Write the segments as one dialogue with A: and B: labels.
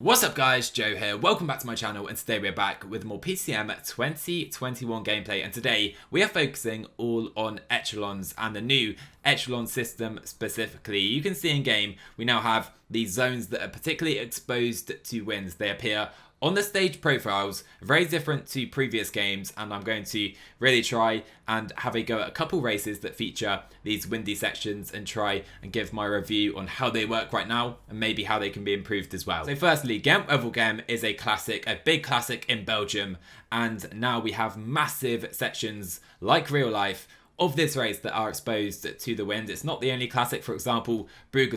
A: What's up guys, Joe here, welcome back to my channel, and today we're back with more PCM21 gameplay, and today we are focusing all on Echelons and the new Echelon system specifically. You can see in game we now have these zones that are particularly exposed to winds. They appear on the stage profiles, very different to previous games, and I'm going to really try and have a go at a couple races that feature these windy sections and try and give my review on how they work right now and maybe how they can be improved as well. So firstly, Webcam is a classic, a big classic in Belgium, and now we have massive sections like real life of this race that are exposed to the wind. It's not the only classic. For example, Brugge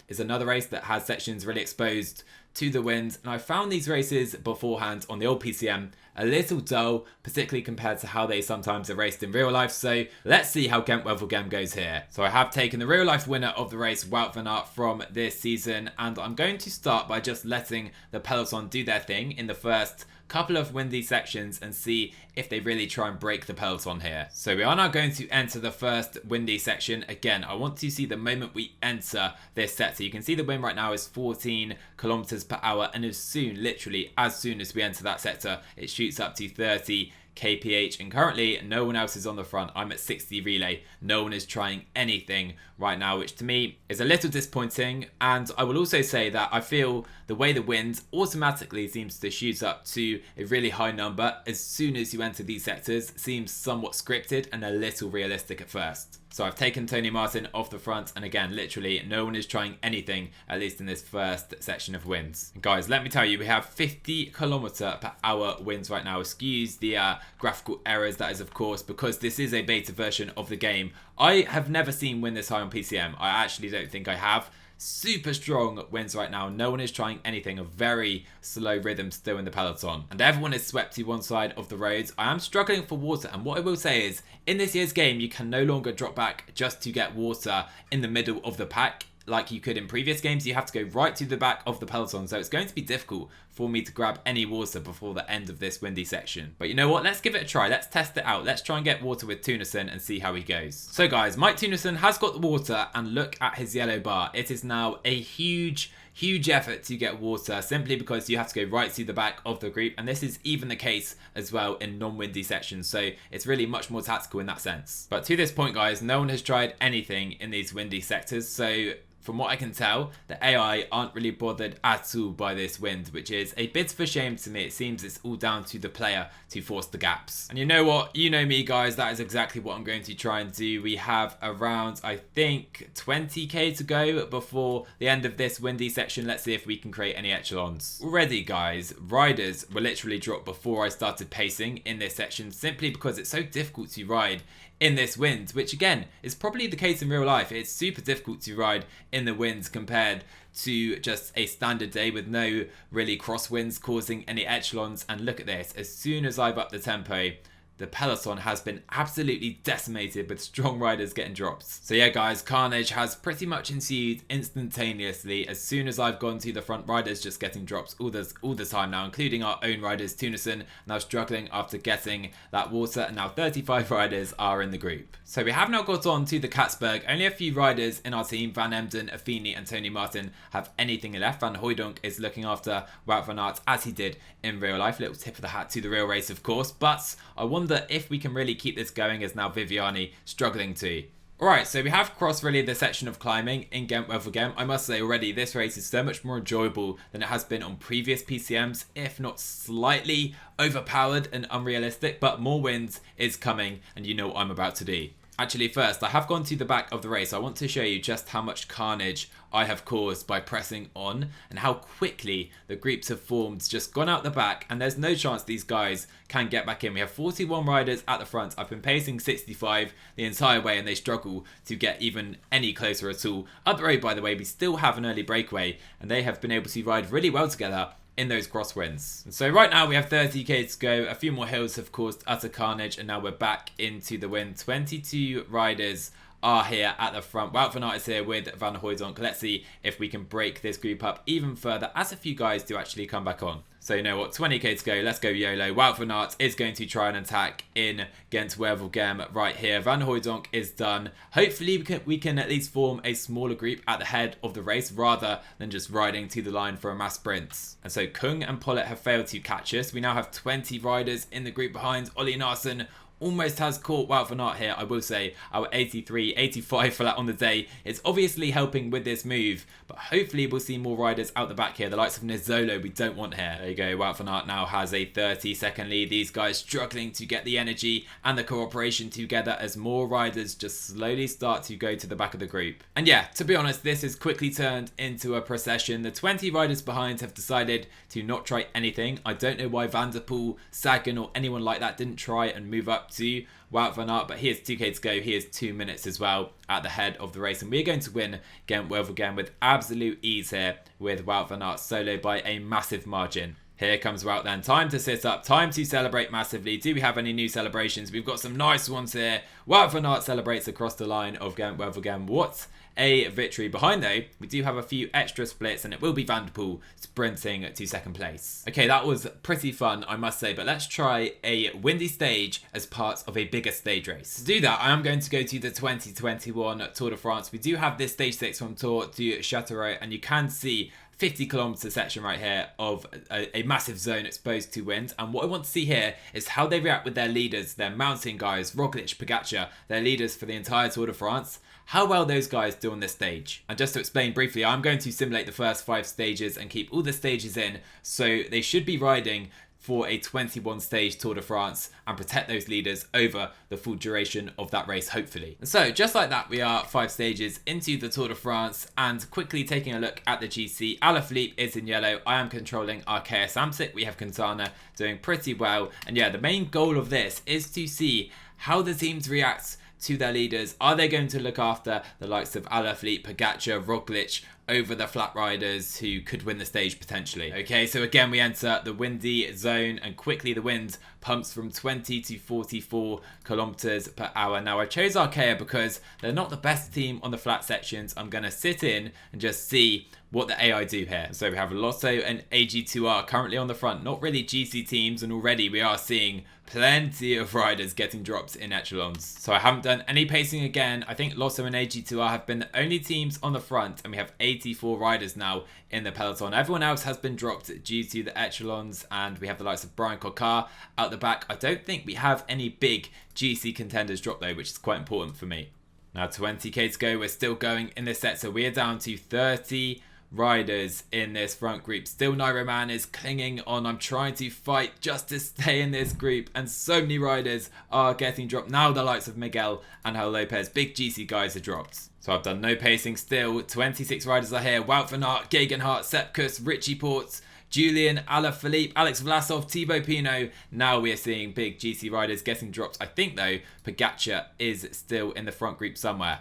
A: is another race that has sections really exposed to the wind, and I found these races beforehand on the old PCM a little dull, particularly compared to how they sometimes are raced in real life. So let's see how Webcam goes here. So I have taken the real life winner of the race, Wout van Aert, from this season, and I'm going to start by just letting the peloton do their thing in the first couple of windy sections and see if they really try and break the peloton here. So we are now going to enter the first windy section. Again, I want to see the moment we enter this sector. You can see the wind right now is 14 kilometers per hour, and as soon, literally as soon as we enter that sector, it shoots up to 30 kph, and currently no one else is on the front. I'm at 60 relay. No one is trying anything right now, which to me is a little disappointing. And I will also say that I feel the way the wind automatically seems to shoot up to a really high number as soon as you enter these sectors seems somewhat scripted and a little realistic at first. So I've taken Tony Martin off the front, and again, literally no one is trying anything, at least in this first section of winds. And guys, let me tell you, we have 50 kilometer per hour winds right now. Excuse the graphical errors, that is of course because this is a beta version of the game. I have never seen wind this high on PCM. I actually don't think I have. Super strong winds right now. No one is trying anything. A very slow rhythm still in the peloton, and everyone is swept to one side of the roads. I am struggling for water, and what I will say is in this year's game you can no longer drop back just to get water in the middle of the pack like you could in previous games. You have to go right to the back of the peloton, so it's going to be difficult for me to grab any water before the end of this windy section. But you know what, let's give it a try. Let's test it out. Let's try and get water with Tunison and see how he goes. So guys, Mike Tunison has got the water, and look at his yellow bar. It is now a huge effort to get water, simply because you have to go right to the back of the group, and this is even the case as well in non-windy sections, so it's really much more tactical in that sense. But to this point guys, no one has tried anything in these windy sectors, so from what I can tell, the AI aren't really bothered at all by this wind, which is a bit of a shame to me. It seems it's all down to the player to force the gaps. And you know what? You know me guys, that is exactly what I'm going to try and do. We have around, I think, 20k to go before the end of this windy section. Let's see if we can create any echelons. Already guys, riders were literally dropped before I started pacing in this section, simply because it's so difficult to ride in this wind, which again is probably the case in real life. It's super difficult to ride in the winds compared to just a standard day with no really crosswinds causing any echelons. And look at this, as soon as I've upped the tempo, the peloton has been absolutely decimated with strong riders getting drops. So yeah guys, carnage has pretty much ensued instantaneously as soon as I've gone to the front. Riders just getting drops all the time now, including our own riders. Tunison now struggling after getting that water, and now 35 riders are in the group. So we have now got on to the Katsberg. Only a few riders in our team, Van Emden, Affini and Tony Martin, have anything left. Van Hooijdonk is looking after Wout van Aert as he did in real life. Little tip of the hat to the real race of course, but I wonder if we can really keep this going, as now Viviani struggling to. Alright, so we have crossed really the section of climbing in Webcam. I must say already this race is so much more enjoyable than it has been on previous PCMs, if not slightly overpowered and unrealistic, but more wind is coming, and you know what I'm about to do. Actually, first, I have gone to the back of the race. I want to show you just how much carnage I have caused by pressing on, and how quickly the groups have formed, just gone out the back, and there's no chance these guys can get back in. We have 41 riders at the front. I've been pacing 65 the entire way, and they struggle to get even any closer at all. Up the road, by the way, we still have an early breakaway, and they have been able to ride really well together in those crosswinds. And so right now we have 30k to go. A few more hills have caused utter carnage, and now we're back into the wind. 22 riders are here at the front. Wout van Aert is here with Van Hooijdonk. Let's see if we can break this group up even further, as a few guys do actually come back on. So you know what, 20k to go, let's go YOLO. Wout van Aert is going to try and attack in against Webcam right here. Van Hooijdonk is done. Hopefully we can at least form a smaller group at the head of the race rather than just riding to the line for a mass sprint. And so Kung and Pollitt have failed to catch us. We now have 20 riders in the group behind. Ollie Narsson almost has caught Wout van Aert here. I will say our 83, 85 flat on the day is obviously helping with this move, but hopefully we'll see more riders out the back here. The likes of Nizzolo we don't want here. There you go, Wout van Aert now has a 30-second lead. These guys struggling to get the energy and the cooperation together as more riders just slowly start to go to the back of the group. And yeah, to be honest, this has quickly turned into a procession. The 20 riders behind have decided to not try anything. I don't know why Van der Poel, Sagan or anyone like that didn't try and move up to Wout van Aert, but he has 2k to go. He has 2 minutes as well at the head of the race, and we're going to win against Webcam with absolute ease here with Wout van Aert solo by a massive margin. Here comes Wout then. Time to sit up, time to celebrate massively. Do we have any new celebrations? We've got some nice ones here. Wout van Aert celebrates across the line of Webcam. What a victory. Behind though, we do have a few extra splits and it will be Van der Poel sprinting to second place. Okay, that was pretty fun, I must say, but let's try a windy stage as part of a bigger stage race. To do that, I am going to go to the 2021 Tour de France. We do have this stage 6 from Tour du Châteauroux, and you can see 50-kilometer section right here of a massive zone exposed to wind. And what I want to see here is how they react with their leaders, their mountain guys, Roglic, Pogacar, their leaders for the entire Tour de France. How well those guys do on this stage. And just to explain briefly, I'm going to simulate the first 5 stages and keep all the stages in, so they should be riding for a 21 stage Tour de France and protect those leaders over the full duration of that race, hopefully. And so just like that, we are 5 stages into the Tour de France, and quickly taking a look at the GC, Alaphilippe is in yellow. I am controlling our KS Amsic. We have Quintana doing pretty well. And yeah, the main goal of this is to see how the teams react to their leaders. Are they going to look after the likes of Alaphilippe, Pogacar, Roglic over the flat riders who could win the stage potentially? Okay, so again we enter the windy zone and quickly the wind pumps from 20 to 44 kilometers per hour. Now I chose Arkea because they're not the best team on the flat sections. I'm going to sit in and just see what the AI do here. So we have Lotto and AG2R currently on the front, not really GC teams, and already we are seeing plenty of riders getting dropped in Echelons. So I haven't done any pacing again. I think Lotto and AG2R have been the only teams on the front, and we have 84 riders now in the peloton. Everyone else has been dropped due to the Echelons, and we have the likes of Brian Kokar out the back. I don't think we have any big GC contenders dropped though, which is quite important for me. Now 20k to go, we're still going in this set, so we are down to 30 riders in this front group. Still Nairo Man is clinging on. I'm trying to fight just to stay in this group, and so many riders are getting dropped. Now the likes of Miguel and Angel Lopez, big GC guys, are dropped. So I've done no pacing still. 26 riders are here. Wout van Aert, Gegenhardt, Sepkus, Richie Portes, Julian, Alaphilippe, Alex Vlasov, Thibaut Pinot. Now we are seeing big GC riders getting dropped. I think though Pogacar is still in the front group somewhere.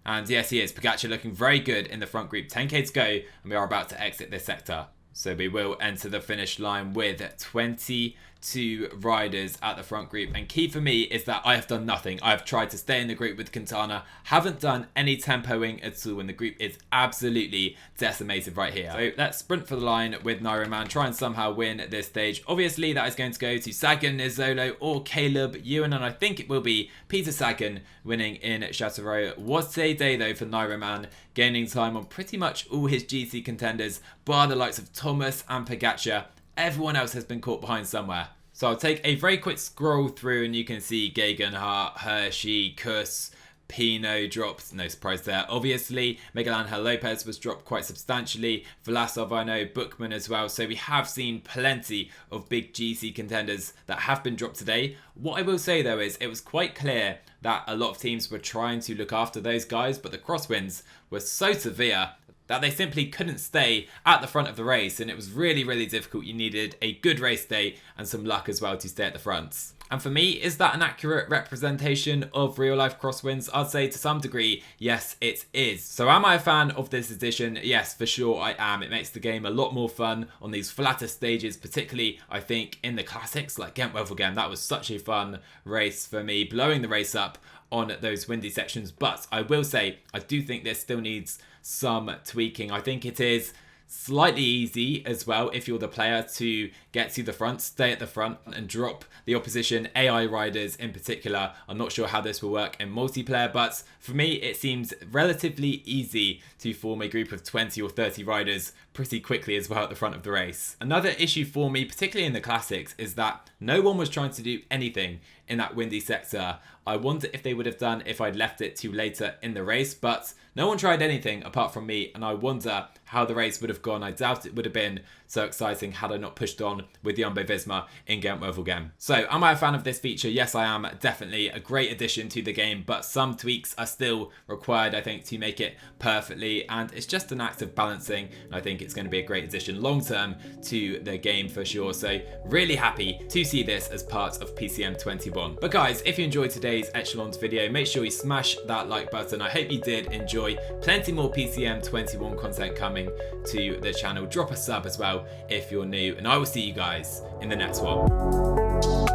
A: And yes, he is. Pogacar looking very good in the front group. 10k to go, and we are about to exit this sector. So we will enter the finish line with 22 riders at the front group. And key for me is that I have done nothing. I have tried to stay in the group with Quintana. Haven't done any tempoing at all, and the group is absolutely decimated right here. So let's sprint for the line with Nairo Man. Try and somehow win this stage. Obviously, that is going to go to Sagan, Nizzolo, or Caleb Ewan. And I think it will be Peter Sagan winning in Châteauroux. What a day though for Nairo Man, gaining time on pretty much all his GC contenders, bar the likes of Thomas and Pogacar. Everyone else has been caught behind somewhere. So I'll take a very quick scroll through and you can see Gegenhardt, Hershey, Kuss, Pinot dropped, no surprise there. Obviously, Miguel Angel Lopez was dropped quite substantially. Vlasov, I know, Bookman as well. So we have seen plenty of big GC contenders that have been dropped today. What I will say though is it was quite clear that a lot of teams were trying to look after those guys, but the crosswinds were so severe that they simply couldn't stay at the front of the race, and it was really, really difficult. You needed a good race day and some luck as well to stay at the front. And for me, is that an accurate representation of real life crosswinds? I'd say to some degree, yes, it is. So am I a fan of this edition? Yes, for sure I am. It makes the game a lot more fun on these flatter stages, particularly I think in the classics like Ghent-Wevelgem. That was such a fun race for me, blowing the race up on those windy sections. But I will say, I do think this still needs some tweaking. I think it is slightly easy as well if you're the player to get to the front, stay at the front and drop the opposition AI riders in particular. I'm not sure how this will work in multiplayer, but for me it seems relatively easy to form a group of 20 or 30 riders pretty quickly as well at the front of the race. Another issue for me, particularly in the classics, is that no one was trying to do anything in that windy sector. I wonder if they would have done if I'd left it to later in the race, but no one tried anything apart from me, and I wonder how the race would have gone. I doubt it would have been so exciting had I not pushed on with Jumbo Visma in Gent-Wevelgem. So am I a fan of this feature? Yes, I am. Definitely a great addition to the game, but some tweaks are still required, I think, to make it perfectly, and it's just an act of balancing, and I think it's going to be a great addition long term to the game for sure. So really happy to see this as part of PCM21. But guys, if you enjoyed today's Echelons video, make sure you smash that like button. I hope you did enjoy. Plenty more PCM21 content coming to the channel. Drop a sub as well if you're new, and I will see you guys in the next one.